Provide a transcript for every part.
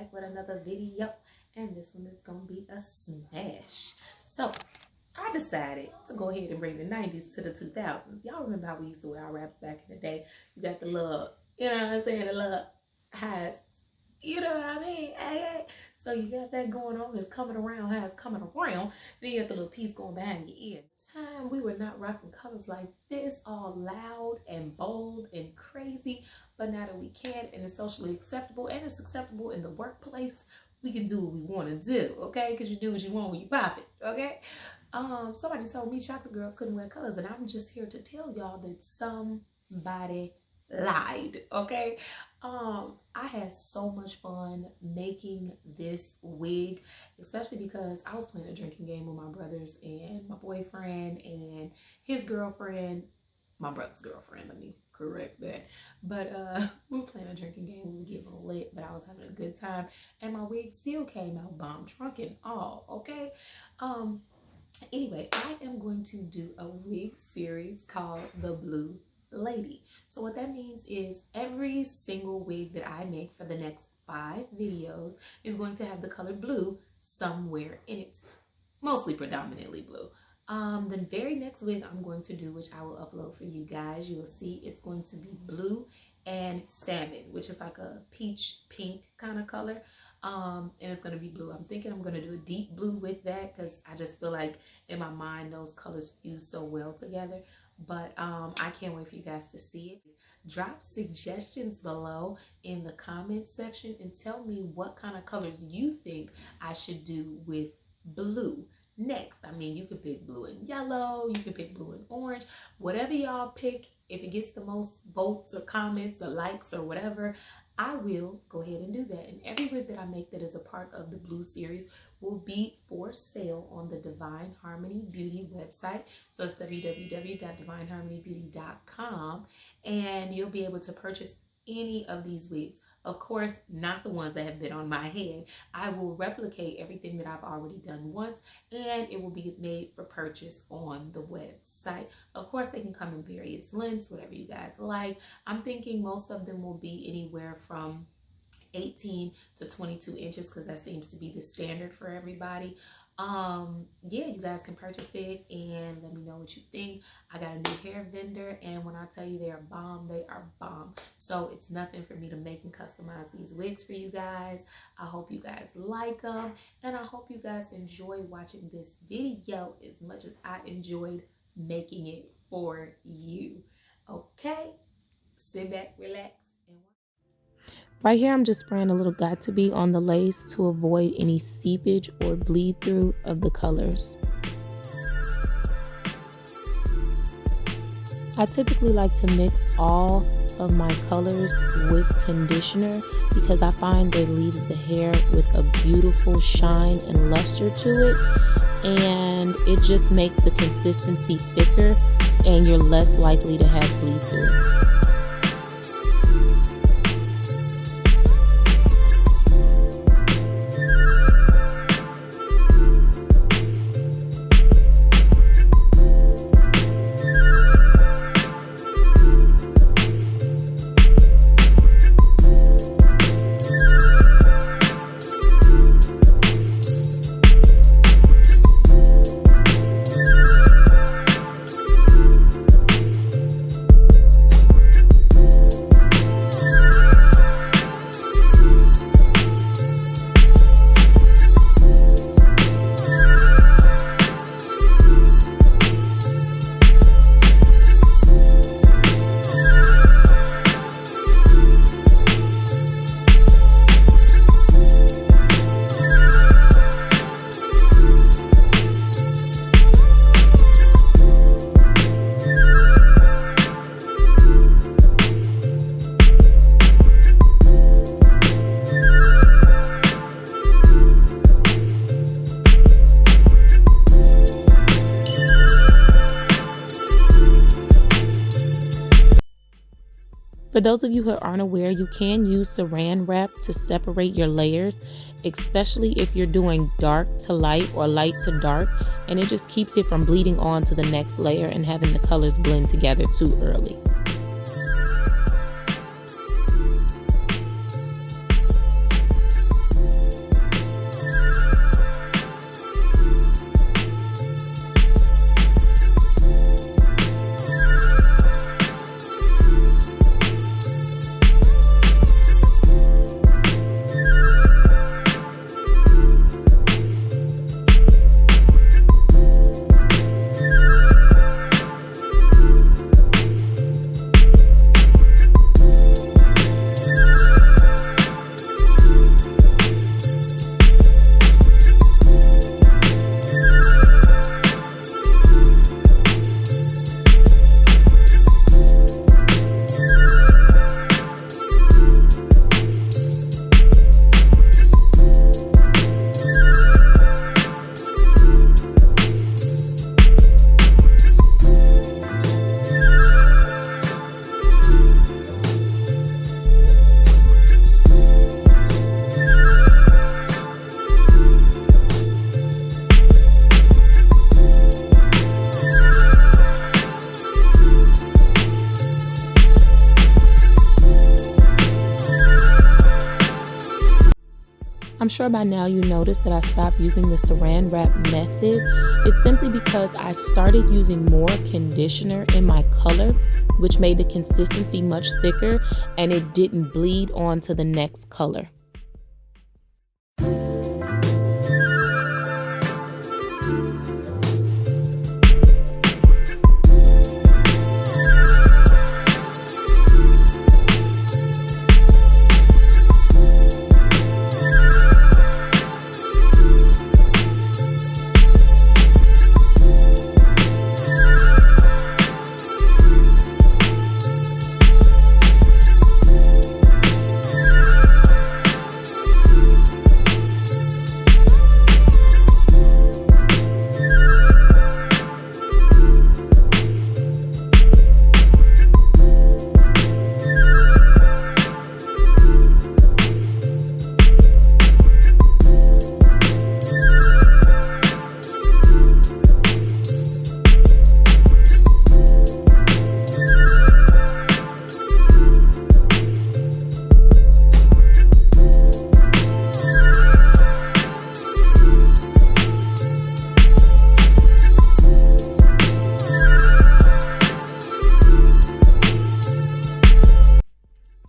back with another video, and this one is gonna be a smash. So I decided to go ahead and bring the 90s to the 2000s. Y'all remember how we used to wear our wraps back in the day? You got the little, you know what I'm saying, the little highs, you know what I mean? Hey. So you got that going on, it's coming around, how it's coming around. Then you got the little piece going behind your ear. Time we were not rocking colors like this, all loud and bold and crazy. But now that we can, and it's socially acceptable, and it's acceptable in the workplace, we can do what we want to do, okay? Because you do what you want when you pop it, okay? Somebody told me chocolate girls couldn't wear colors, and I'm just here to tell y'all that somebody lied, okay? I had so much fun making this wig, especially because I was playing a drinking game with my brothers and my boyfriend and his girlfriend, my brother's girlfriend, let me correct that. But we were playing a drinking game, we were getting lit, but I was having a good time, and my wig still came out bomb drunk and all, okay? Anyway, I am going to do a wig series called The Blue Lady. So what that means is every single wig that I make for the next 5 videos is going to have the color blue somewhere in it, mostly predominantly blue. The very next wig I'm going to do, which I will upload for you guys, you will see it's going to be blue and salmon, which is like a peach pink kind of color. And it's going to be blue. I'm thinking I'm going to do a deep blue with that because I just feel like in my mind those colors fuse so well together. But I can't wait for you guys to see it. Drop suggestions below in the comments section and tell me what kind of colors you think I should do with blue next. I mean, you can pick blue and yellow, you can pick blue and orange, whatever y'all pick. If it gets the most votes or comments or likes or whatever, I will go ahead and do that. And every wig that I make that is a part of the blue series will be for sale on the Divine Harmony Beauty website. So it's www.divineharmonybeauty.com, and you'll be able to purchase any of these wigs. Of course, not the ones that have been on my head. I will replicate everything that I've already done once, and it will be made for purchase on the website. Of course, they can come in various lengths, whatever you guys like. I'm thinking most of them will be anywhere from 18 to 22 inches because that seems to be the standard for everybody. Yeah, you guys can purchase it and let me know what you think. I got a new hair vendor, and when I tell you they are bomb, they are bomb. So it's nothing for me to make and customize these wigs for you guys. I hope you guys like them, and I hope you guys enjoy watching this video as much as I enjoyed making it for you. Okay, sit back, relax. Right here, I'm just spraying a little got-to-be on the lace to avoid any seepage or bleed through of the colors. I typically like to mix all of my colors with conditioner because I find they leave the hair with a beautiful shine and luster to it, and it just makes the consistency thicker and you're less likely to have bleed through. For those of you who aren't aware, you can use saran wrap to separate your layers, especially if you're doing dark to light or light to dark, and it just keeps it from bleeding on to the next layer and having the colors blend together too early. I'm sure by now you noticed that I stopped using the saran wrap method. It's simply because I started using more conditioner in my color, which made the consistency much thicker and it didn't bleed on to the next color.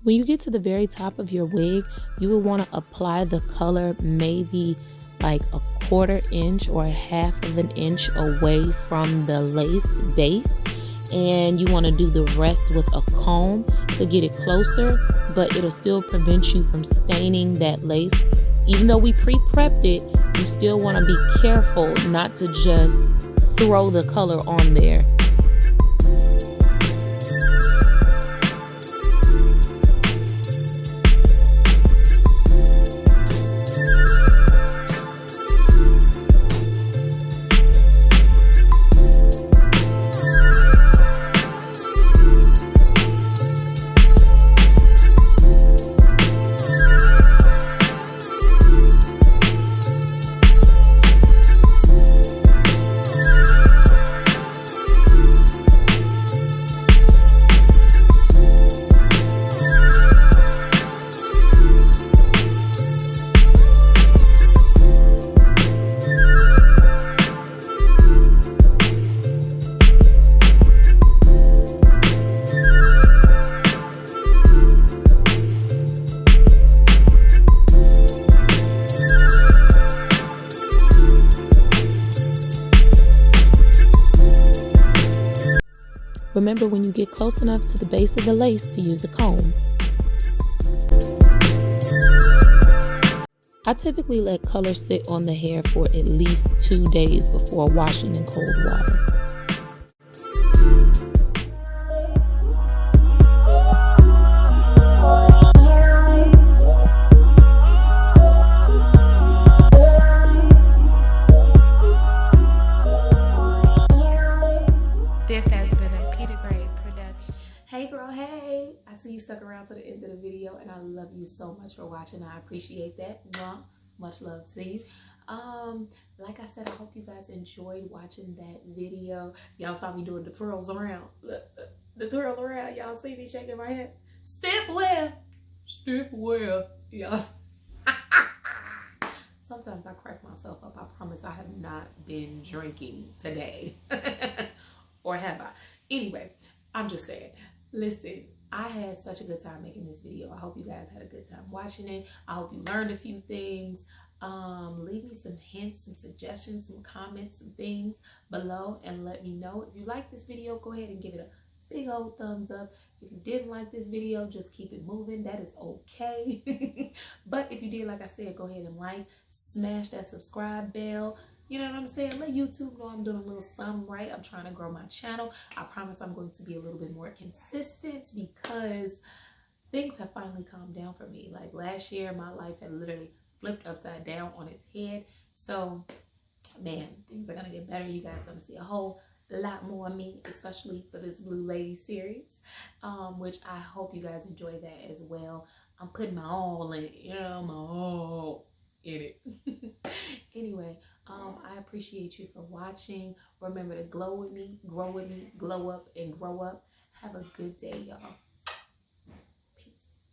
When you get to the very top of your wig, you will want to apply the color maybe like a 1/4 inch or 1/2 inch away from the lace base. And you want to do the rest with a comb to get it closer, but it'll still prevent you from staining that lace. Even though we pre-prepped it, you still want to be careful not to just throw the color on there. Remember when you get close enough to the base of the lace to use a comb. I typically let color sit on the hair for at least 2 days before washing in cold water. This has been a Peter Gray production. Hey girl, hey! I see you stuck around to the end of the video and I love you so much for watching. I appreciate that. Mwah. Much love to you. Like I said, I hope you guys enjoyed watching that video. Y'all saw me doing the twirls around. Look, the twirl around. Y'all see me shaking my head. Step well. Step well. Y'all. Sometimes I crack myself up. I promise I have not been drinking today. Or have I? Anyway, I'm just saying, listen, I had such a good time making this video. I hope you guys had a good time watching it. I hope you learned a few things. Leave me some hints, some suggestions, some comments, some things below and let me know. If you like this video, go ahead and give it a big old thumbs up. If you didn't like this video, just keep it moving. That is okay. But if you did, like I said, go ahead and like, smash that subscribe bell. You know what I'm saying? Let YouTube know I'm doing a little something right. I'm trying to grow my channel. I promise I'm going to be a little bit more consistent because things have finally calmed down for me. Like last year, my life had literally flipped upside down on its head. So, man, things are going to get better. You guys are going to see a whole lot more of me, especially for this Blue Lady series, which I hope you guys enjoy that as well. I'm putting my all in it, you know, my all in it. Anyway, I appreciate you for watching. Remember to glow with me, glow up, and grow up. Have a good day, y'all. Peace.